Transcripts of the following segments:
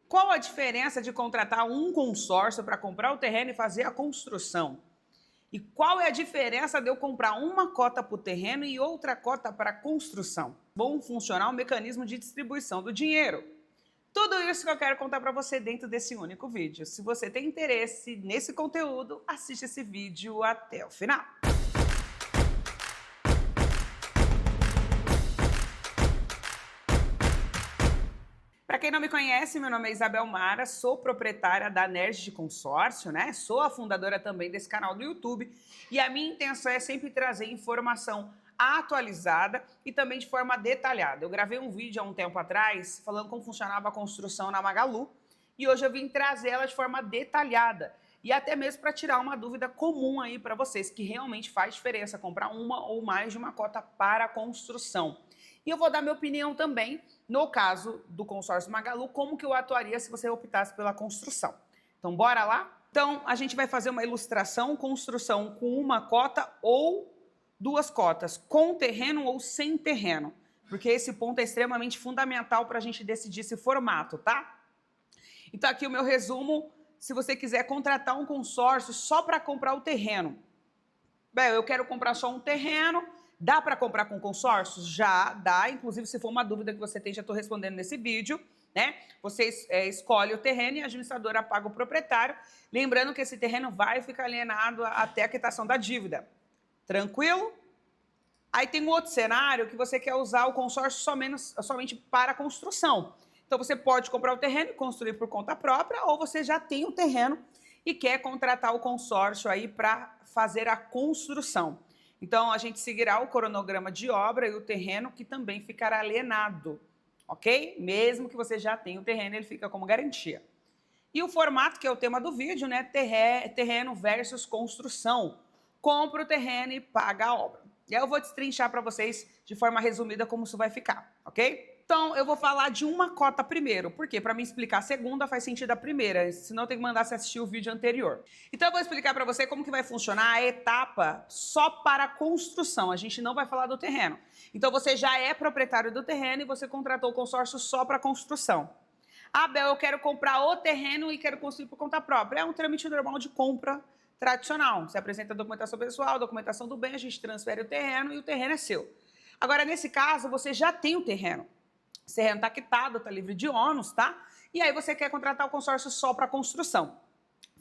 Qual a diferença de contratar um consórcio para comprar o terreno e fazer a construção? E qual é a diferença de eu comprar uma cota para o terreno e outra cota para a construção? Como funcionar o mecanismo de distribuição do dinheiro? Tudo isso que eu quero contar para você dentro desse único vídeo. Se você tem interesse nesse conteúdo, assiste esse vídeo até o final. Para quem não me conhece, meu nome é Isabel Mara, sou proprietária da Nerj Consórcio, né? Sou a fundadora também desse canal do YouTube e a minha intenção é sempre trazer informação atualizada e também de forma detalhada. Eu gravei um vídeo há um tempo atrás falando como funcionava a construção na Magalu e hoje eu vim trazer ela de forma detalhada e até mesmo para tirar uma dúvida comum aí para vocês, que realmente faz diferença comprar uma ou mais de uma cota para a construção. E eu vou dar minha opinião também, no caso do consórcio Magalu, como que eu atuaria se você optasse pela construção. Então, bora lá? Então, a gente vai fazer uma ilustração, construção com uma cota ou duas cotas, com terreno ou sem terreno, porque esse ponto é extremamente fundamental para a gente decidir esse formato, tá? Então, aqui o meu resumo, se você quiser contratar um consórcio só para comprar o terreno. Bem, eu quero comprar só um terreno. Dá para comprar com consórcio? Já dá, inclusive se for uma dúvida que você tem, já estou respondendo nesse vídeo, né? Você escolhe o terreno e a administradora paga o proprietário, lembrando que esse terreno vai ficar alienado até a quitação da dívida. Tranquilo? Aí tem um outro cenário que você quer usar o consórcio somente para a construção. Então você pode comprar o terreno e construir por conta própria, ou você já tem o terreno e quer contratar o consórcio aí para fazer a construção. Então, a gente seguirá o cronograma de obra e o terreno, que também ficará alienado, ok? Mesmo que você já tenha o terreno, ele fica como garantia. E o formato, que é o tema do vídeo, né? Terreno versus construção. Compra o terreno e paga a obra. E aí eu vou destrinchar para vocês, de forma resumida, como isso vai ficar, ok? Então, eu vou falar de uma cota primeiro. Por quê? Para me explicar a segunda faz sentido a primeira, senão eu tenho que mandar você assistir o vídeo anterior. Então, eu vou explicar para você como que vai funcionar a etapa só para a construção. A gente não vai falar do terreno. Então, você já é proprietário do terreno e você contratou o consórcio só para a construção. Ah, Bel, eu quero comprar o terreno e quero construir por conta própria. É um trâmite normal de compra tradicional. Você apresenta a documentação pessoal, documentação do bem, a gente transfere o terreno e o terreno é seu. Agora, nesse caso, você já tem o terreno. O terreno está quitado, está livre de ônus, tá? E aí você quer contratar o consórcio só para construção.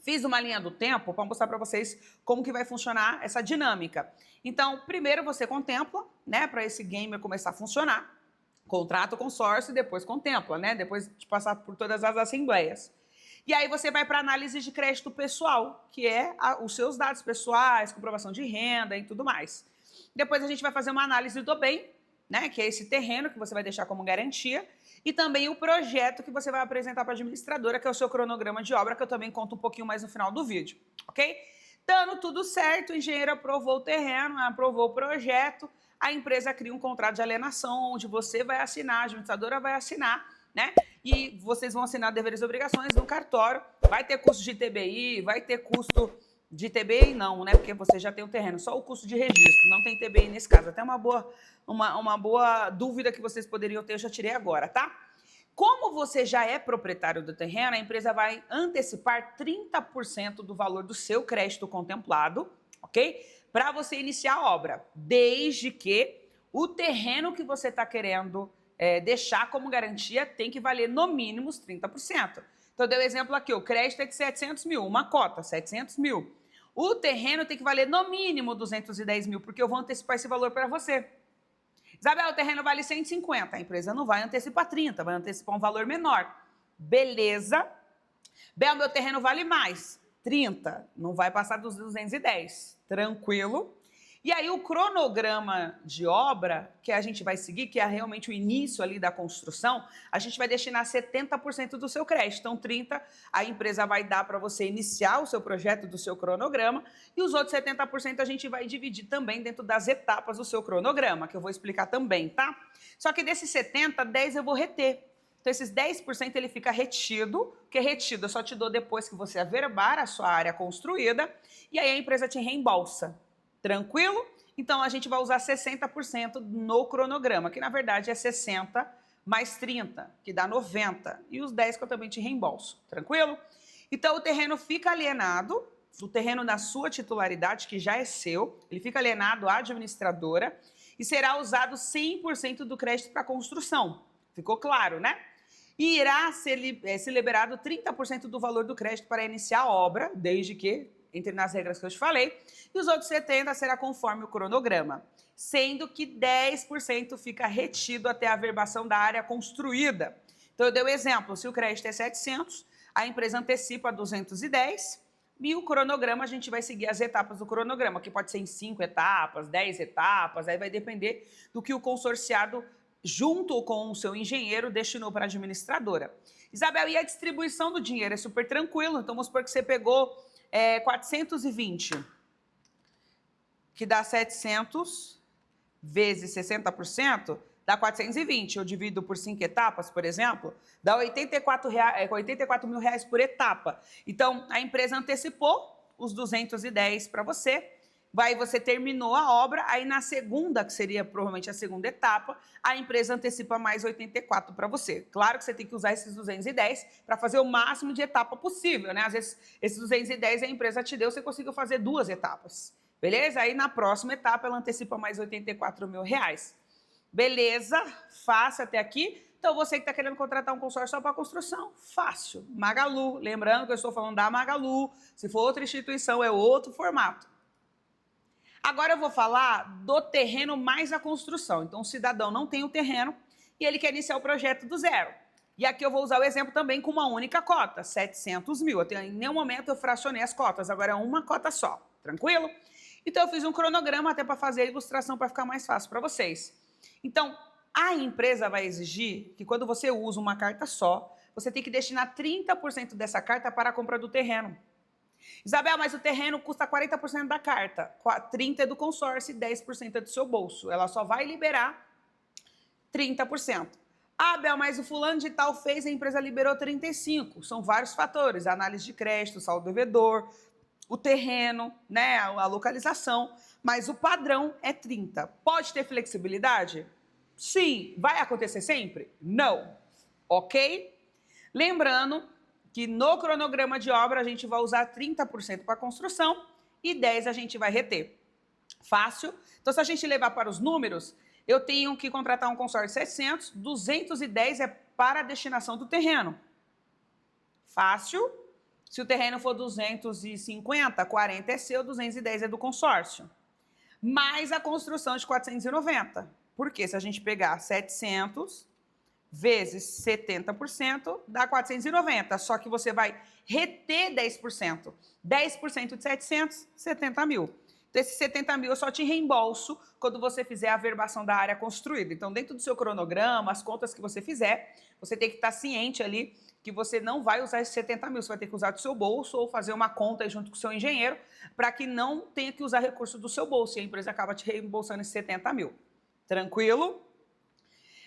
Fiz uma linha do tempo para mostrar para vocês como que vai funcionar essa dinâmica. Então, primeiro você contempla, né, para esse gamer começar a funcionar. Contrata o consórcio e depois contempla, né, depois de passar por todas as assembleias. E aí você vai para análise de crédito pessoal, que é os seus dados pessoais, comprovação de renda e tudo mais. Depois a gente vai fazer uma análise do bem, né, que é esse terreno que você vai deixar como garantia, e também o projeto que você vai apresentar para a administradora, que é o seu cronograma de obra, que eu também conto um pouquinho mais no final do vídeo, ok? Dando tudo certo, o engenheiro aprovou o terreno, aprovou o projeto, a empresa cria um contrato de alienação, onde você vai assinar, a administradora vai assinar, né? E vocês vão assinar deveres e obrigações no cartório, vai ter custo de TBI, vai ter custo de TBI não, né? Porque você já tem o terreno, só o custo de registro, não tem TBI nesse caso. Até uma boa dúvida que vocês poderiam ter, eu já tirei agora, tá? Como você já é proprietário do terreno, a empresa vai antecipar 30% do valor do seu crédito contemplado, ok? Para você iniciar a obra, desde que o terreno que você está querendo deixar como garantia tem que valer no mínimo os 30%. Então, eu dei o exemplo aqui, o crédito é de 700 mil, uma cota, 700 mil. O terreno tem que valer no mínimo 210 mil, porque eu vou antecipar esse valor para você. Isabel, o terreno vale 150, a empresa não vai antecipar 30, vai antecipar um valor menor. Beleza. Bel, meu terreno vale mais, 30, não vai passar dos 210. Tranquilo. E aí o cronograma de obra que a gente vai seguir, que é realmente o início ali da construção, a gente vai destinar 70% do seu crédito. Então 30% a empresa vai dar para você iniciar o seu projeto do seu cronograma e os outros 70% a gente vai dividir também dentro das etapas do seu cronograma, que eu vou explicar também, tá? Só que desses 70%, 10% eu vou reter. Então esses 10% ele fica retido, porque retido eu só te dou depois que você averbar a sua área construída e aí a empresa te reembolsa. Tranquilo? Então, a gente vai usar 60% no cronograma, que na verdade é 60% mais 30, que dá 90, e os 10 que eu também te reembolso, tranquilo? Então, o terreno fica alienado, o terreno na sua titularidade, que já é seu, ele fica alienado à administradora e será usado 100% do crédito para construção. Ficou claro, né? E irá ser liberado 30% do valor do crédito para iniciar a obra, desde que entre nas regras que eu te falei, e os outros 70% será conforme o cronograma, sendo que 10% fica retido até a averbação da área construída. Então, eu dei o exemplo, se o crédito é 700, a empresa antecipa 210, e o cronograma, a gente vai seguir as etapas do cronograma, que pode ser em 5 etapas, 10 etapas, aí vai depender do que o consorciado, junto com o seu engenheiro, destinou para a administradora. Isabel, e a distribuição do dinheiro? É super tranquilo, então vamos supor que você pegou 420, que dá 700 vezes 60%, dá 420. Eu divido por 5 etapas, por exemplo, dá 84 mil reais por etapa. Então, a empresa antecipou os 210 para você, você terminou a obra, aí na segunda, que seria provavelmente a segunda etapa, a empresa antecipa mais 84 para você. Claro que você tem que usar esses 210 para fazer o máximo de etapa possível, né? Às vezes, esses 210 a empresa te deu, você conseguiu fazer 2 etapas, beleza? Aí na próxima etapa ela antecipa mais 84 mil reais. Beleza? Fácil até aqui. Então, você que está querendo contratar um consórcio só para construção, fácil. Magalu, lembrando que eu estou falando da Magalu, se for outra instituição é outro formato. Agora eu vou falar do terreno mais a construção. Então, o cidadão não tem o terreno e ele quer iniciar o projeto do zero. E aqui eu vou usar o exemplo também com uma única cota, 700 mil. Em nenhum momento eu fracionei as cotas, agora é uma cota só, tranquilo? Então, eu fiz um cronograma até para fazer a ilustração para ficar mais fácil para vocês. Então, a empresa vai exigir que quando você usa uma carta só, você tem que destinar 30% dessa carta para a compra do terreno. Isabel, mas o terreno custa 40% da carta, 30% é do consórcio e 10% é do seu bolso. Ela só vai liberar 30%. Ah, Bel, mas o fulano de tal fez, a empresa liberou 35%. São vários fatores, a análise de crédito, o saldo devedor, o terreno, né, a localização, mas o padrão é 30%. Pode ter flexibilidade? Sim. Vai acontecer sempre? Não. Ok? Lembrando que no cronograma de obra a gente vai usar 30% para construção e 10% a gente vai reter. Fácil? Então, se a gente levar para os números, eu tenho que contratar um consórcio de 700, 210 é para a destinação do terreno. Fácil? Se o terreno for 250, 40 é seu, 210 é do consórcio. Mais a construção de 490. Porque se a gente pegar 700 vezes 70%, dá 490. Só que você vai reter 10%. 10% de 700, 70 mil. Então, esses 70 mil eu só te reembolso quando você fizer a averbação da área construída. Então, dentro do seu cronograma, as contas que você fizer, você tem que estar ciente ali que você não vai usar esses 70 mil. Você vai ter que usar do seu bolso ou fazer uma conta aí junto com o seu engenheiro para que não tenha que usar recurso do seu bolso e a empresa acaba te reembolsando esses 70 mil. Tranquilo?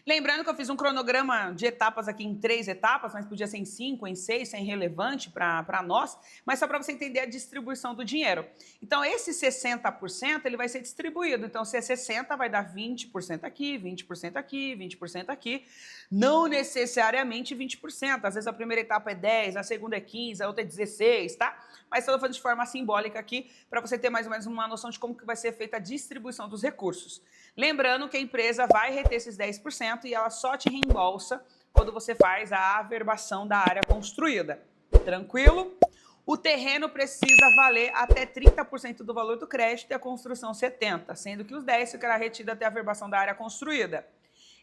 Lembrando que eu fiz um cronograma de etapas aqui em 3 etapas, mas podia ser em 5, em 6, isso é irrelevante para nós, mas só para você entender a distribuição do dinheiro. Então, esse 60% ele vai ser distribuído. Então, se é 60%, vai dar 20% aqui, 20% aqui, 20% aqui. Não necessariamente 20%. Às vezes a primeira etapa é 10%, a segunda é 15%, a outra é 16%, tá? Mas estou falando de forma simbólica aqui, para você ter mais ou menos uma noção de como que vai ser feita a distribuição dos recursos. Lembrando que a empresa vai reter esses 10% e ela só te reembolsa quando você faz a averbação da área construída. Tranquilo? O terreno precisa valer até 30% do valor do crédito e a construção 70%, sendo que os 10% ficará retido até a averbação da área construída.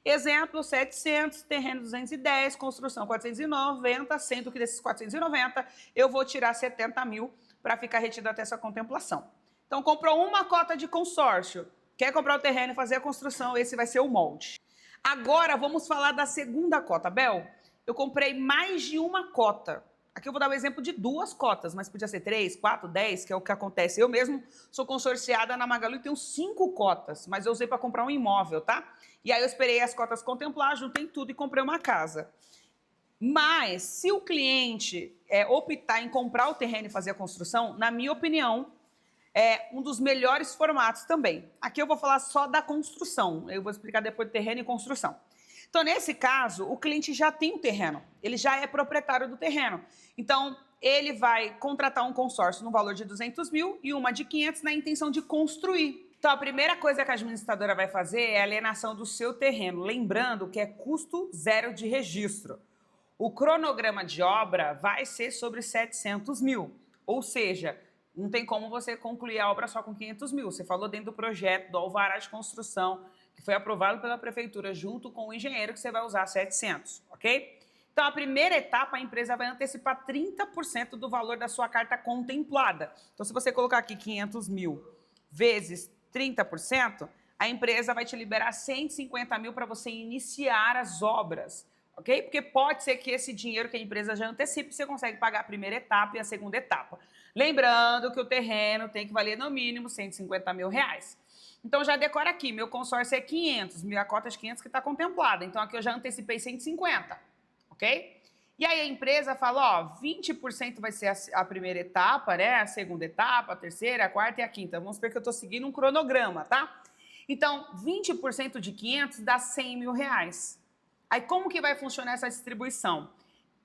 Exemplo, 700, terreno 210, construção 490, sendo que desses 490 eu vou tirar 70 mil para ficar retido até essa contemplação. Então, comprou uma cota de consórcio, quer comprar o terreno e fazer a construção, esse vai ser o molde. Agora, vamos falar da segunda cota. Bel, eu comprei mais de uma cota. Aqui eu vou dar o exemplo de 2 cotas, mas podia ser 3, 4, 10, que é o que acontece. Eu mesmo sou consorciada na Magalu e tenho 5 cotas, mas eu usei para comprar um imóvel, tá? E aí eu esperei as cotas contemplar, juntei tudo e comprei uma casa. Mas, se o cliente optar em comprar o terreno e fazer a construção, na minha opinião, é um dos melhores formatos também. Aqui eu vou falar só da construção, eu vou explicar depois de terreno e construção. Então, nesse caso, o cliente já tem o terreno, ele já é proprietário do terreno. Então, ele vai contratar um consórcio no valor de 200 mil e uma de 500 na intenção de construir. Então, a primeira coisa que a administradora vai fazer é a alienação do seu terreno, lembrando que é custo zero de registro. O cronograma de obra vai ser sobre 700 mil, ou seja, não tem como você concluir a obra só com 500 mil. Você falou dentro do projeto, do alvará de construção, que foi aprovado pela prefeitura junto com o engenheiro, que você vai usar 700, ok? Então, a primeira etapa, a empresa vai antecipar 30% do valor da sua carta contemplada. Então, se você colocar aqui 500 mil vezes 30%, a empresa vai te liberar 150 mil para você iniciar as obras, ok? Porque pode ser que esse dinheiro que a empresa já antecipe, você consegue pagar a primeira etapa e a segunda etapa. Lembrando que o terreno tem que valer no mínimo 150 mil reais. Então, já decora aqui, meu consórcio é 500, minha cota de 500 que está contemplada. Então, aqui eu já antecipei 150, ok? E aí a empresa fala, ó, 20% vai ser a primeira etapa, né? A segunda etapa, a terceira, a quarta e a quinta. Vamos supor que eu estou seguindo um cronograma, tá? Então, 20% de 500 dá 100 mil reais. Aí, como que vai funcionar essa distribuição?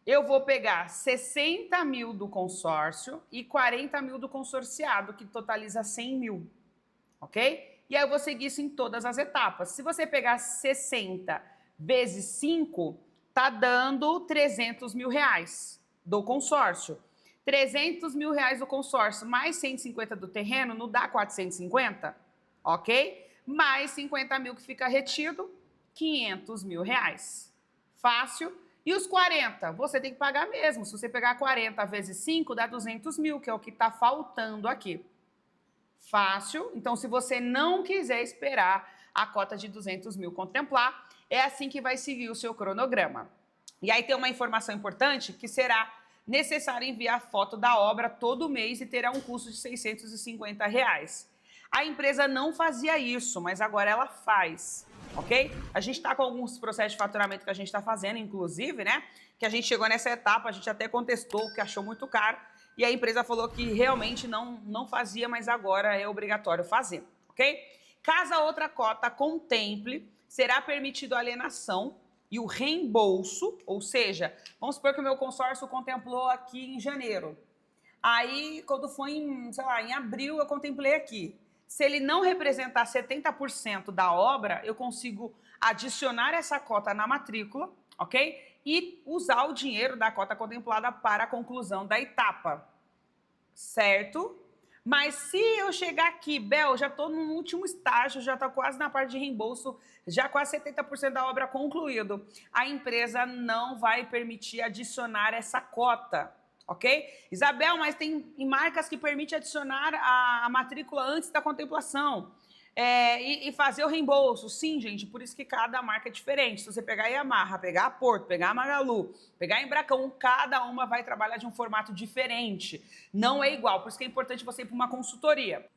Eu vou pegar 60 mil do consórcio e 40 mil do consorciado, que totaliza 100 mil, ok? E aí eu vou seguir isso em todas as etapas. Se você pegar 60 vezes 5, tá dando 300 mil reais do consórcio. 300 mil reais do consórcio mais 150 do terreno não dá 450, ok? Mais 50 mil que fica retido, 500 mil reais. Fácil. E os 40, você tem que pagar mesmo. Se você pegar 40 vezes 5, dá 200 mil, que é o que está faltando aqui. Fácil. Então, se você não quiser esperar a cota de 200 mil contemplar, é assim que vai seguir o seu cronograma. E aí tem uma informação importante que será necessário enviar foto da obra todo mês e terá um custo de 650 reais. A empresa não fazia isso, mas agora ela faz, ok? A gente está com alguns processos de faturamento que a gente está fazendo, inclusive, né? Que a gente chegou nessa etapa, a gente até contestou, porque achou muito caro, e a empresa falou que realmente não fazia, mas agora é obrigatório fazer, ok? Caso a outra cota contemple, será permitido a alienação e o reembolso, ou seja, vamos supor que o meu consórcio contemplou aqui em janeiro. Aí, quando foi em, sei lá, em abril, eu contemplei aqui. Se ele não representar 70% da obra, eu consigo adicionar essa cota na matrícula, ok? E usar o dinheiro da cota contemplada para a conclusão da etapa, certo? Mas se eu chegar aqui, Bel, já estou no último estágio, já está quase na parte de reembolso, já quase 70% da obra concluído, a empresa não vai permitir adicionar essa cota, ok? Isabel, mas tem marcas que permitem adicionar a matrícula antes da contemplação e fazer o reembolso. Sim, gente, por isso que cada marca é diferente. Se você pegar a Yamaha, pegar a Porto, pegar a Magalu, pegar a Embracão, cada uma vai trabalhar de um formato diferente. Não é igual, por isso que é importante você ir para uma consultoria.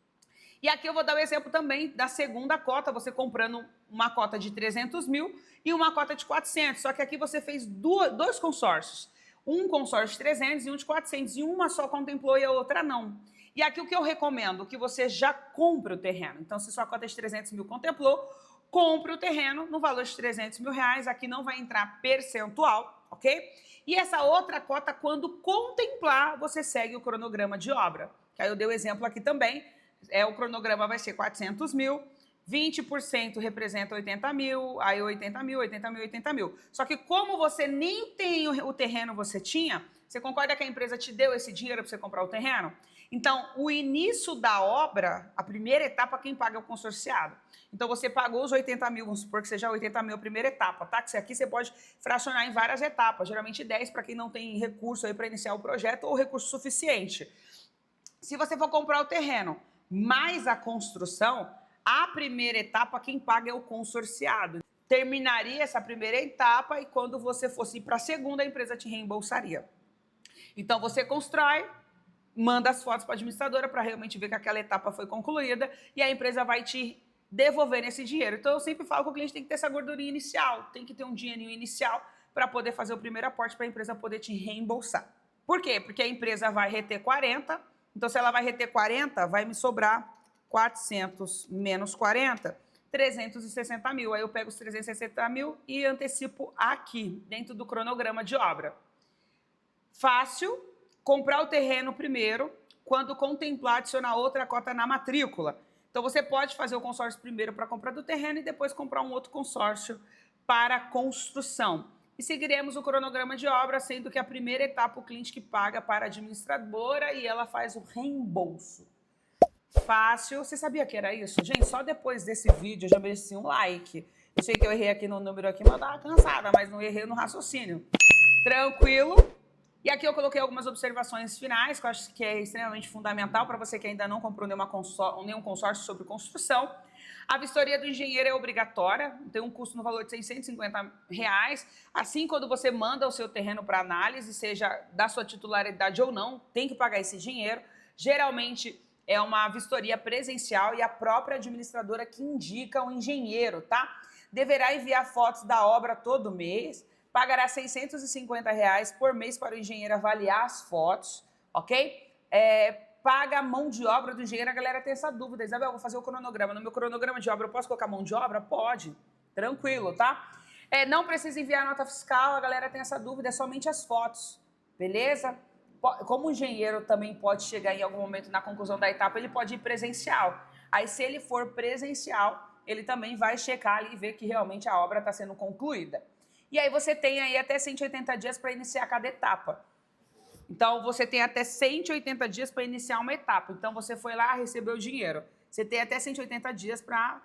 E aqui eu vou dar o exemplo também da segunda cota, você comprando uma cota de 300 mil e uma cota de 400. Só que aqui você fez dois consórcios. Um consórcio de 300 e um de 400. E uma só contemplou e a outra não. E aqui o que eu recomendo? Que você já compre o terreno. Então, se sua cota de 300 mil contemplou, compre o terreno no valor de 300 mil reais. Aqui não vai entrar percentual, ok? E essa outra cota, quando contemplar, você segue o cronograma de obra. Que aí eu dei o exemplo aqui também. O cronograma vai ser 400 mil, 20% representa 80 mil, aí 80 mil, 80 mil, 80 mil. Só que como você nem tem o terreno você tinha, você concorda que a empresa te deu esse dinheiro para você comprar o terreno? Então, o início da obra, a primeira etapa, quem paga é o consorciado. Então, você pagou os 80 mil, vamos supor que seja 80 mil a primeira etapa, tá? Que aqui você pode fracionar em várias etapas, geralmente 10 para quem não tem recurso aí para iniciar o projeto ou recurso suficiente. Se você for comprar o terreno mais a construção, a primeira etapa quem paga é o consorciado. Terminaria essa primeira etapa e quando você fosse para a segunda, a empresa te reembolsaria. Então, você constrói, manda as fotos para a administradora para realmente ver que aquela etapa foi concluída e a empresa vai te devolver esse dinheiro. Então, eu sempre falo que o cliente tem que ter essa gordurinha inicial, tem que ter um dinheirinho inicial para poder fazer o primeiro aporte para a empresa poder te reembolsar. Por quê? Porque a empresa vai reter 40, então se ela vai reter 40, vai me sobrar 400 menos 40, 360 mil. Aí eu pego os 360 mil e antecipo aqui, dentro do cronograma de obra. Fácil, comprar o terreno primeiro, quando contemplar adicionar outra cota na matrícula. Então, você pode fazer o consórcio primeiro para a compra do terreno e depois comprar um outro consórcio para a construção. E seguiremos o cronograma de obra, sendo que a primeira etapa o cliente que paga para a administradora e ela faz o reembolso. Fácil. Você sabia que era isso? Gente, só depois desse vídeo eu já mereci um like. Eu sei que eu errei aqui no número aqui, mas eu tava cansada, mas não errei no raciocínio. Tranquilo. E aqui eu coloquei algumas observações finais, que eu acho que é extremamente fundamental para você que ainda não comprou nenhum consórcio sobre construção. A vistoria do engenheiro é obrigatória, tem um custo no valor de R$650. Assim, quando você manda o seu terreno para análise, seja da sua titularidade ou não, tem que pagar esse dinheiro. Geralmente é uma vistoria presencial e a própria administradora que indica o engenheiro, tá? Deverá enviar fotos da obra todo mês, pagará R$650 por mês para o engenheiro avaliar as fotos, ok? Paga a mão de obra do engenheiro. A galera tem essa dúvida. Isabel, eu vou fazer o cronograma. No meu cronograma de obra, eu posso colocar mão de obra? Pode. Tranquilo, tá? Não precisa enviar nota fiscal. A galera tem essa dúvida. É somente as fotos. Beleza? Como o engenheiro também pode chegar em algum momento na conclusão da etapa, ele pode ir presencial. Aí, se ele for presencial, ele também vai checar ali e ver que realmente a obra está sendo concluída. E aí você tem aí até 180 dias para iniciar cada etapa. Então, você tem até 180 dias para iniciar uma etapa. Então, você foi lá, recebeu o dinheiro. Você tem até 180 dias para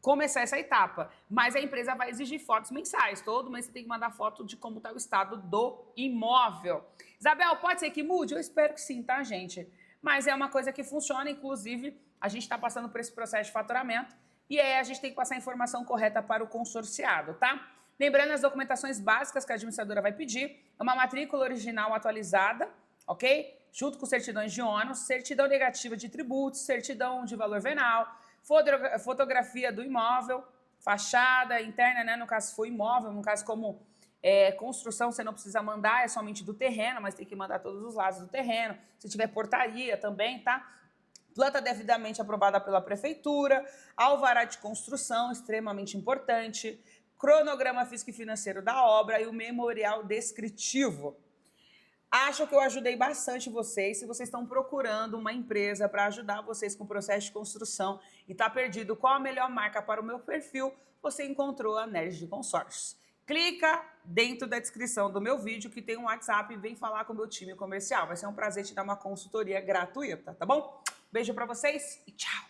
começar essa etapa. Mas a empresa vai exigir fotos mensais. Todo mês você tem que mandar foto de como está o estado do imóvel. Isabel, pode ser que mude? Eu espero que sim, tá, gente? Mas é uma coisa que funciona. Inclusive, a gente está passando por esse processo de faturamento. E aí, a gente tem que passar a informação correta para o consorciado, tá? Lembrando as documentações básicas que a administradora vai pedir, é uma matrícula original atualizada, ok? Junto com certidões de ônus, certidão negativa de tributos, certidão de valor venal, fotografia do imóvel, fachada interna, né? No caso, se for imóvel, no caso, como construção, você não precisa mandar, é somente do terreno, mas tem que mandar todos os lados do terreno. Se tiver portaria também, tá? Planta devidamente aprovada pela prefeitura, alvará de construção, extremamente importante, cronograma físico e financeiro da obra e o memorial descritivo. Acho que eu ajudei bastante vocês. Se vocês estão procurando uma empresa para ajudar vocês com o processo de construção e está perdido qual a melhor marca para o meu perfil, você encontrou a Nerd de Consórcios. Clica dentro da descrição do meu vídeo que tem um WhatsApp e vem falar com o meu time comercial. Vai ser um prazer te dar uma consultoria gratuita, tá bom? Beijo para vocês e tchau!